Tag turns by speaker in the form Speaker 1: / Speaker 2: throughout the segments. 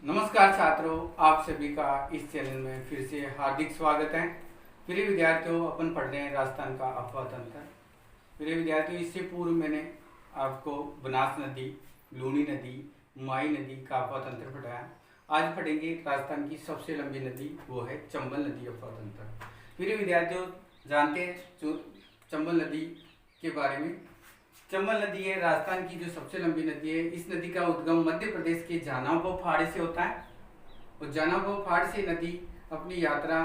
Speaker 1: नमस्कार छात्रों, आप सभी का इस चैनल में फिर से हार्दिक स्वागत है। प्रिय विद्यार्थियों, अपन पढ़ रहे हैं राजस्थान का अफवाह तंत्र। प्रिय विद्यार्थियों, इससे पूर्व मैंने आपको बनास नदी, लूनी नदी, माई नदी का अफवाह तंत्र पढ़ाया। आज पढ़ेंगे राजस्थान की सबसे लंबी नदी, वो है चंबल नदी अफवाह तंत्र। प्रिय विद्यार्थियों, जानते हैं जो चंबल नदी के बारे में। चंबल नदी है राजस्थान की जो सबसे लंबी नदी है। इस नदी का उद्गम मध्य प्रदेश के जानापो फाड़ से होता है और जानापो फाड़ से नदी अपनी यात्रा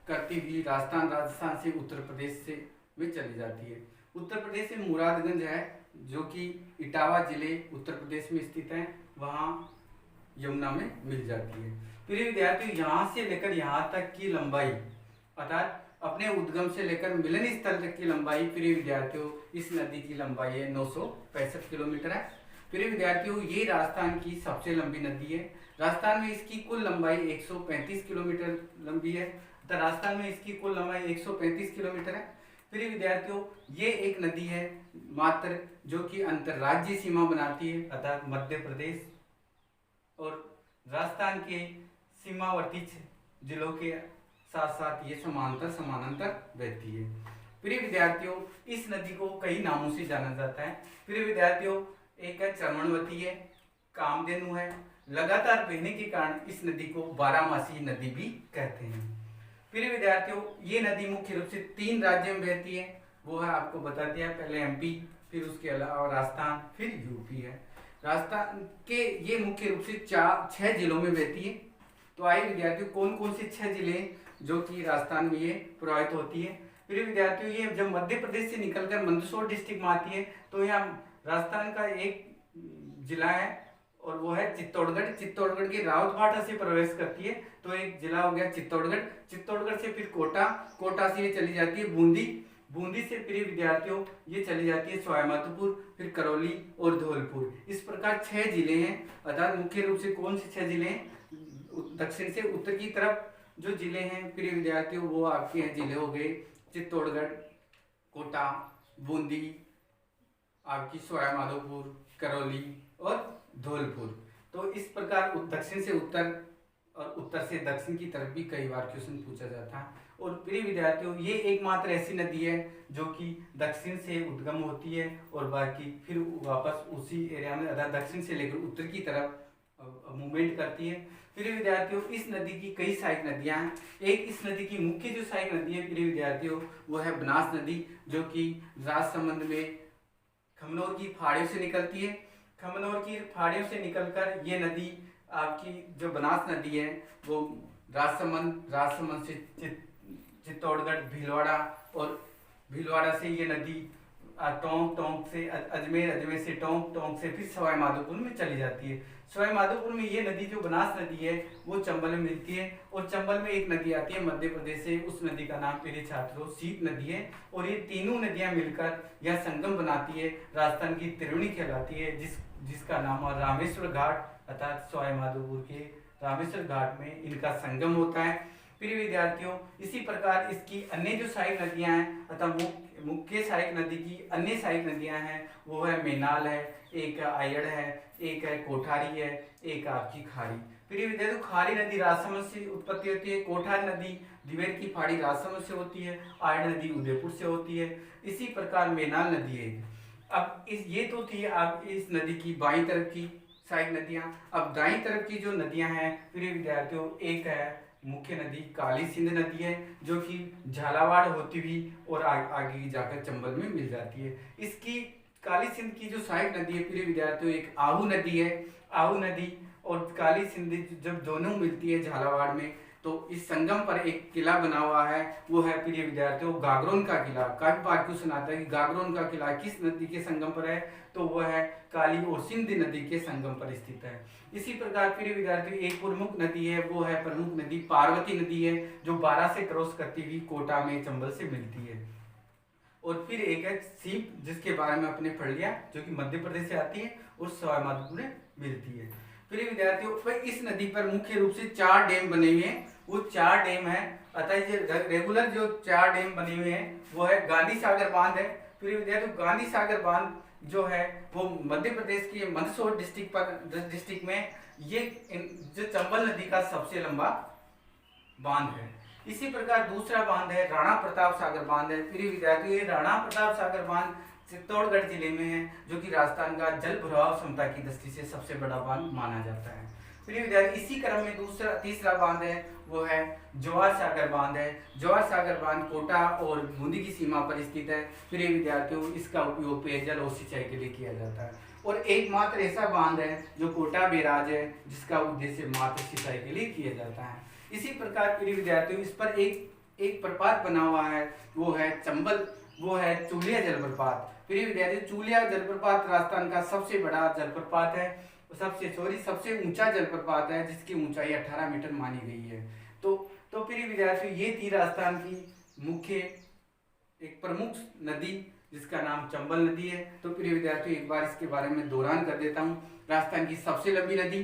Speaker 1: करती हुई राजस्थान से उत्तर प्रदेश से में चली जाती है। उत्तर प्रदेश से मुरादगंज है जो कि इटावा जिले उत्तर प्रदेश में स्थित है, वहाँ यमुना में मिल जाती है। प्रिय विद्यार्थियों, यहाँ से लेकर यहाँ तक की लंबाई अर्थात अपने उद्गम से लेकर मिलन स्थल तक की लंबाई, प्रिय विद्यार्थियों, इस नदी की लंबाई है 965 किलोमीटर है। प्रिय विद्यार्थियों, ये राजस्थान की सबसे लंबी नदी है। राजस्थान में इसकी कुल लंबाई 135 किलोमीटर लंबी है। तो राजस्थान में इसकी कुल लंबाई 135 किलोमीटर है। प्रिय विद्यार्थियों, ये एक नदी है मात्र जो कि अंतर्राज्यीय सीमा बनाती है, अर्थात मध्य प्रदेश और राजस्थान के सीमावर्ती जिलों के साथ साथ ये समानांतर बहती है। प्रिय विद्यार्थियों, इस नदी को कई नामों से जाना जाता है। प्रिय विद्यार्थियों, एक है चर्मणवती है, कामधेनु है। लगातार बहने के कारण इस नदी को बारहमासी नदी भी कहते हैं। प्रिय विद्यार्थियों, ये नदी मुख्य रूप से 3 राज्यों में बहती है। वो है, आपको बता दिया, पहले एमपी, फिर उसके अलावा राजस्थान, फिर यूपी है। राजस्थान के ये मुख्य रूप से 6 जिलों में बहती है। तो आइए विद्यार्थियों, कौन कौन से 6 जिले जो कि राजस्थान में ये प्रभावित होती है। प्रिय विद्यार्थियों, ये जब मध्य प्रदेश से निकलकर मंदसौर डिस्ट्रिक्ट में आती है तो यहाँ राजस्थान का एक जिला है और वो है चित्तौड़गढ़। चित्तौड़गढ़ के रावतभाटा से प्रवेश करती है तो एक जिला हो गया चित्तौड़गढ़। चित्तौड़गढ़ से फिर कोटा, कोटा से ये चली जाती है बूंदी, बूंदी से प्रिय विद्यार्थियों ये चली जाती है सवाईमाधोपुर, फिर करौली और धौलपुर। इस प्रकार 6 जिले हैं। अर्थात मुख्य रूप से कौन से 6 जिले हैं? दक्षिण से उत्तर की तरफ जो जिले हैं प्रिय विद्यार्थियों, वो आपके हैं जिले हो गए चित्तौड़गढ़, कोटा, बूंदी, आपकी सवाईमाधोपुर, करौली और धौलपुर। तो इस प्रकार दक्षिण से उत्तर और उत्तर से दक्षिण की तरफ भी कई बार क्वेश्चन पूछा जाता है। और प्रिय विद्यार्थियों, ये एकमात्र ऐसी नदी है जो कि दक्षिण से उद्गम होती है और बाकी फिर वापस उसी एरिया में अर्थात दक्षिण से लेकर उत्तर की तरफ मूवमेंट करती है। प्रिय विद्यार्थियों, इस नदी की कई सहायक नदियां हैं। एक इस नदी की मुख्य जो सहायक नदी है प्रिय विद्यार्थियों, वो है बनास नदी, जो कि राजसमंद में खमनौर की फाड़ियों से निकलती है। खमनौर की फाड़ियों से निकलकर ये नदी आपकी जो बनास नदी है वो राजसमंद से चित्तौड़गढ़, भीलवाड़ा और भीलवाड़ा से ये नदी टोंक, टोंक से अजमेर, अजमेर से टोंक, टोंक से फिर सवाईमाधोपुर में चली जाती है। सवाईमाधोपुर में ये नदी जो बनास नदी है वो चंबल में मिलती है और चंबल में एक नदी आती है मध्य प्रदेश से, उस नदी का नाम मेरे छात्रों सीत नदी है। और ये तीनों नदियां मिलकर यह संगम बनाती है, राजस्थान की त्रिवेणी कहलाती है, जिसका नाम है रामेश्वर घाट, अर्थात सवाईमाधोपुर के रामेश्वर घाट में इनका संगम होता है। प्रिय विद्यार्थियों, इसी प्रकार इसकी अन्य जो सहायक नदियां हैं अर्थात मुख्य सहायक नदी की अन्य सहायक नदियां हैं वो है मेनाल है, एक आयड़ है, एक है कोठारी है, एक आपकी खारी। प्रिय विद्यार्थियों, खारी नदी राजसमंद से उत्पत्ति होती है, कोठारी नदी दिवेर की फाड़ी राजसमंद से होती है, आयड़ नदी उदयपुर से होती है। इसी प्रकार मेनाल नदी है। अब ये तो थी आप इस नदी की बाईं तरफ की सहायक नदियां। अब दाईं तरफ की जो नदियां हैं प्रिय विद्यार्थियों, एक है मुख्य नदी काली सिंध नदी है जो कि झालावाड़ होती हुई और आगे जाकर चंबल में मिल जाती है। इसकी काली सिंध की जो सहायक नदी है प्रिय विद्यार्थियों, एक आहू नदी है। आहू नदी और काली सिंध जब दोनों मिलती है झालावाड़ में तो इस संगम पर एक किला बना हुआ है, वो है प्रिय विद्यार्थियों गागरोन का किला। काफी बार क्वेश्चन आता है कि गागरोन का किला किस नदी के संगम पर है, तो वह है काली और सिंध नदी के संगम पर स्थित है। इसी प्रकार प्रिय विद्यार्थियों, एक प्रमुख नदी है वो है प्रमुख नदी पार्वती नदी है जो 12 से क्रॉस करती हुई कोटा में चंबल से मिलती है। और फिर एक है सीप, जिसके बारे में आपने पढ़ लिया, जो कि मध्य प्रदेश से आती है और सवाईमाधोपुर में मिलती है। प्रिय विद्यार्थियों, इस नदी पर मुख्य रूप से 4 डैम बने हुए हैं। वो 4 डैम है, अतः ये रेगुलर जो 4 डैम बने हुए हैं वो है गांधी सागर बांध है। प्रिय विद्यार्थियों, गांधी सागर बांध जो है वो मध्य प्रदेश के मंदसौर डिस्ट्रिक्ट में ये जो चंबल नदी का सबसे लंबा बांध है। इसी प्रकार दूसरा बांध है राणा प्रताप सागर बांध है। प्रिय विद्यार्थियों, ये राणा प्रताप सागर बांध चित्तौड़गढ़ जिले में है, जो कि राजस्थान का जल भराव क्षमता की दृष्टि से सबसे बड़ा बांध माना जाता है। प्रिय विद्यार्थी, इसी क्रम में तीसरा बांध है वो है जवाहर सागर बांध है। जवाहर सागर बांध कोटा और बूंदी की सीमा पर स्थित है। प्रिय विद्यार्थियों, इसका उपयोग पेयजल और सिंचाई के लिए किया जाता है और एकमात्र ऐसा बांध है जो कोटा बैराज है, जिसका उद्देश्य मात्र सिंचाई के लिए किया जाता है। इसी प्रकार प्रिय विद्यार्थियों, इस पर एक प्रपात बना हुआ है, वो है चंबल, वो है चूलिया जलप्रपात। प्रिय विद्यार्थियों, चूलिया जलप्रपात राजस्थान का सबसे बड़ा जलप्रपात है, सबसे ऊंचा जलप्रपात है, जिसकी ऊंचाई 18 मीटर मानी गई है। तो प्रिय विद्यार्थियों, ये थी राजस्थान की मुख्य एक प्रमुख नदी, जिसका नाम चंबल नदी है। तो प्रिय विद्यार्थियों, एक बार इसके बारे में दोहरान कर देता हूँ। राजस्थान की सबसे लंबी नदी,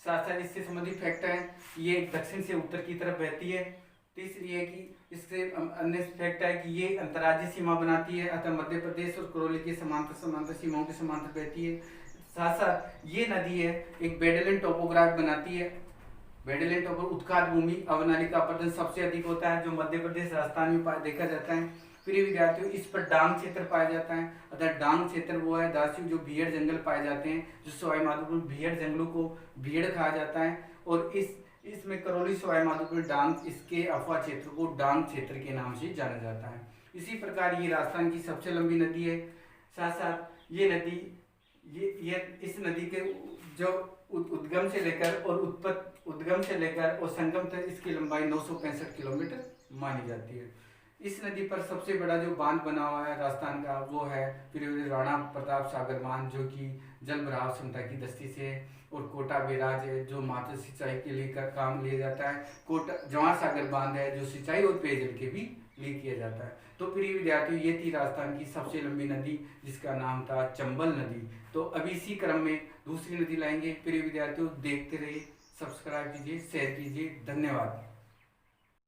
Speaker 1: साथ साथ इससे संबंधित फैक्ट है, ये दक्षिण से उत्तर की तरफ बहती है। तीसरी है कि इससे अन्य फैक्ट है कि ये अंतर्राज्यीय सीमा बनाती है, अतः मध्य प्रदेश और करौली के समांतर सीमाओं के समांतर बहती है। साथ साथ ये नदी है एक बेडलिन टोपोग्राफ बनाती है। बेडलिन टोपो उत्खात भूमि अवनाली का अपरदन सबसे अधिक होता है, जो मध्य प्रदेश राजस्थान में देखा जाता है। प्रिय विद्यार्थियों, इस पर डांग क्षेत्र पाया जाता है, अतः डांग क्षेत्र वो है दासियों जो भीड़ जंगल पाए जाते हैं, जो सवाई माधोपुर भीड़ जंगलों को भीड़ कहा जाता है। और इसमें करौली सवाई माधोपुर डांग, इसके अफवाह क्षेत्र को डांग क्षेत्र के नाम से जाना जाता है। इसी प्रकार ये राजस्थान की सबसे लंबी नदी है। साथ साथ ये नदी इस नदी के जो उद्गम से लेकर और संगम तक इसकी लंबाई 965 किलोमीटर मानी जाती है। इस नदी पर सबसे बड़ा जो बांध बना हुआ है राजस्थान का, वो है फिर राणा प्रताप सागर बांध, जो कि जल भराव क्षमता की दृष्टि से है। और कोटा बैराज है, जो मात्र सिंचाई के लिए काम लिया जाता है। जवाहर सागर बांध है, जो सिंचाई और पेयजल के भी लिए किया जाता है। तो प्रिय विद्यार्थियों, ये थी राजस्थान की सबसे लंबी नदी, जिसका नाम था चंबल नदी। तो अभी इसी क्रम में दूसरी नदी लाएंगे। प्रिय विद्यार्थियों, देखते रहिए, सब्सक्राइब कीजिए, शेयर कीजिए। धन्यवाद।